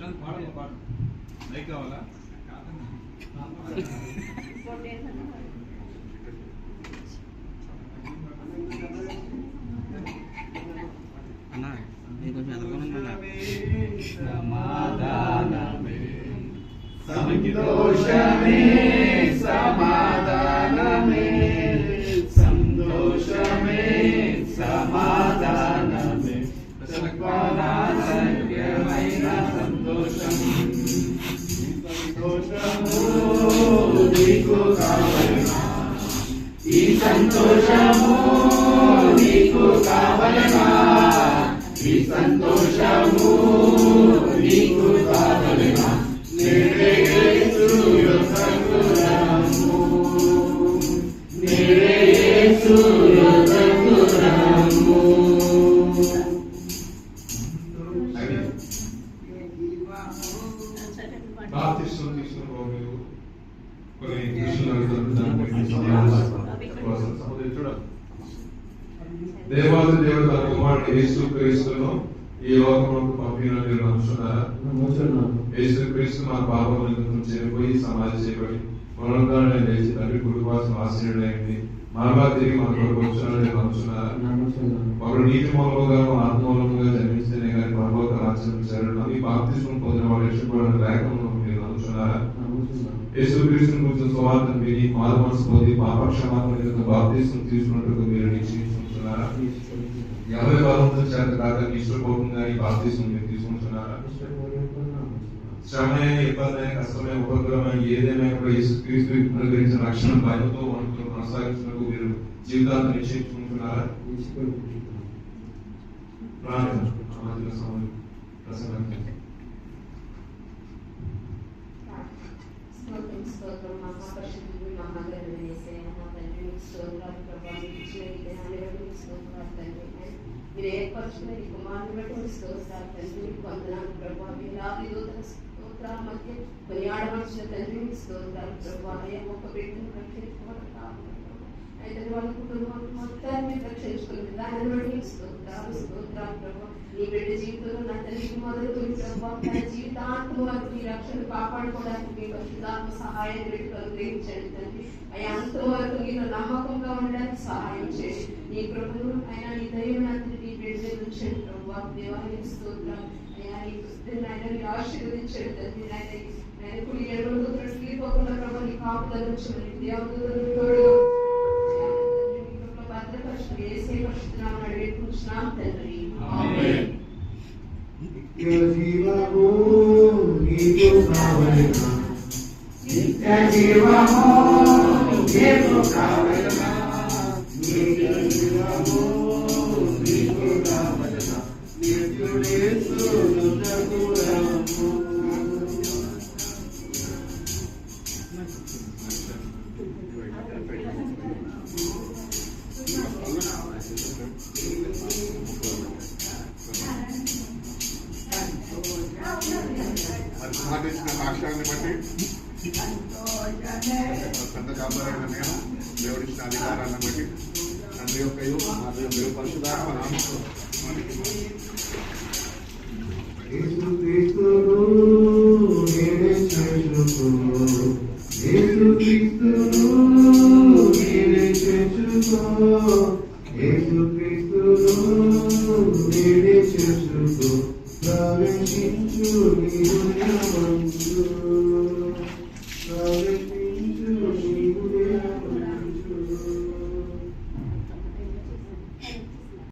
కావాలా అన్నా కొంచెం ఎదగనున్నా సమాధానమే సంతోషమే సమాధానమే సంతోషమే సమాధానమే సత్యమైన సంతోషం సంతోషము నీకు కావలనా ఈ సంతోషము నీకు కావలనా ఈ సంతోషము నీకు కావలనా నేడే యేసు యొక్క గుణము నేడే యేసు యొక్క గుణము బాప్తిస్మం తీసుకోవాలి కొన్ని దేవాది దేవుడు తన కుమారుడు యేసు క్రీస్తును ఈ లోకంలోకి పంపిన మీరు నమ్ముతున్నారా? యేసు క్రీస్తు మా పాపములను చేరిపోయి సమాధి చేయబడి పునరుద్ధరణ లేచి తండ్రి కుటుంబాసం ఆశ్రయుడైంది మరలా తిరిగి మన కొరకు వచ్చాడని నమ్ముతున్నారా? ఒకడు నీతి మూలముగాను ఆత్మూలముగా జన్మిస్తేనే కానీ పరలోక రాజ్యం చేరడం ఈ బాప్తిస్మం పొందిన వాడు రక్షింపబడిన లేఖను మీరు నమ్ముతున్నారా? యేసు క్రీస్తుని గురించి సువార్తను విని మారు మనసు పొంది పాప క్షమాపణ నిమిత్తం బాప్తిస్మం తీసుకున్నట్టుగా మీరు నిశ్చయించుకుంటున్నారా? ఎవరి బలంతో చేత కాక ఇష్టపోకుండా ఈ బాప్తిస్మం మీరు తీసుకుంటున్నారా? శ్రమైన ఇబ్బంది కష్టమైన ఉపద్రవమైన ఏదైనా కూడా యేసు క్రీస్తు అనుగ్రహించిన రక్షణ భయంతో వంటలు కొనసాగించినట్టు మీరు జీవితాన్ని నిశ్చయించుకుంటున్నారా? మీరు ఏర్పరచుకున్న ఈ కుమారుని బట్టి స్తోత్రాలు తండ్రి, మీకు వందనాలు ప్రభా. వేలాది దూతల స్తోత్రాల మధ్య కొనియాడవలసిన తండ్రి మీకు స్తోత్రాలు ప్రభా. ఒక్క బిడ్డను రక్షించుకోవడం కాదు అయితే వాళ్ళ కుటుంబం మొత్తాన్ని మీరు రక్షించుకుని దానిని బట్టి మీకు స్తోత్రాలు ప్రభా. నీ బిడ్డ జీవితంలో నా తండ్రికి మొదలుకొని ప్రభా తన జీవితాంతం వరకు ఈ రక్షణ కాపాడుకోవడానికి మీ పరిశుద్ధాత్మ సహాయం బిడ్డకు అనుగ్రహించండి తండ్రి. అయ్యా అంతం వరకు మీరు నమ్మకంగా ఉండడానికి సహాయం చేయండి. నీ కృపను అయినా నీ దైవం నీ బిడ్డ ఉంచండి ప్రభా. దేవానికి స్తోత్రం అయ్యా. నీ ఆయన మీరు ఆశీర్వదించండి తండ్రి. ఆయన కుడి ఎడమలు తీరిపోకుండా ప్రభా నీ కాపుదల ఉంచమని దేవదూతలను తోడుగా భద్రపరచు యేసే పరిశుద్ధనామమున అడిగేస్తున్నాం తండ్రి. ఆమేన్. జీవము నీకు కావలెనా నిత్య జీవము నీకు కావలెనా నిత్య జీవము నీకు కావలెనా నిత్యుడేసు నజకురము సాధించిన సాక్ష్యాన్ని బట్టి పెద్ద కాపాడైన నేను దేవుడిచ్చిన అధికారాన్ని బట్టి తండ్రి యొక్క దేవుడు పరిశుధాత్మ నామములో యేసుక్రీస్తును నేనే చేర్చుకో యేసుక్రీస్తును నేనే చేర్చుకో యేసుక్రీస్తును నేనే చేర్చుకో ప్రవేశించు నీ హృదయమందు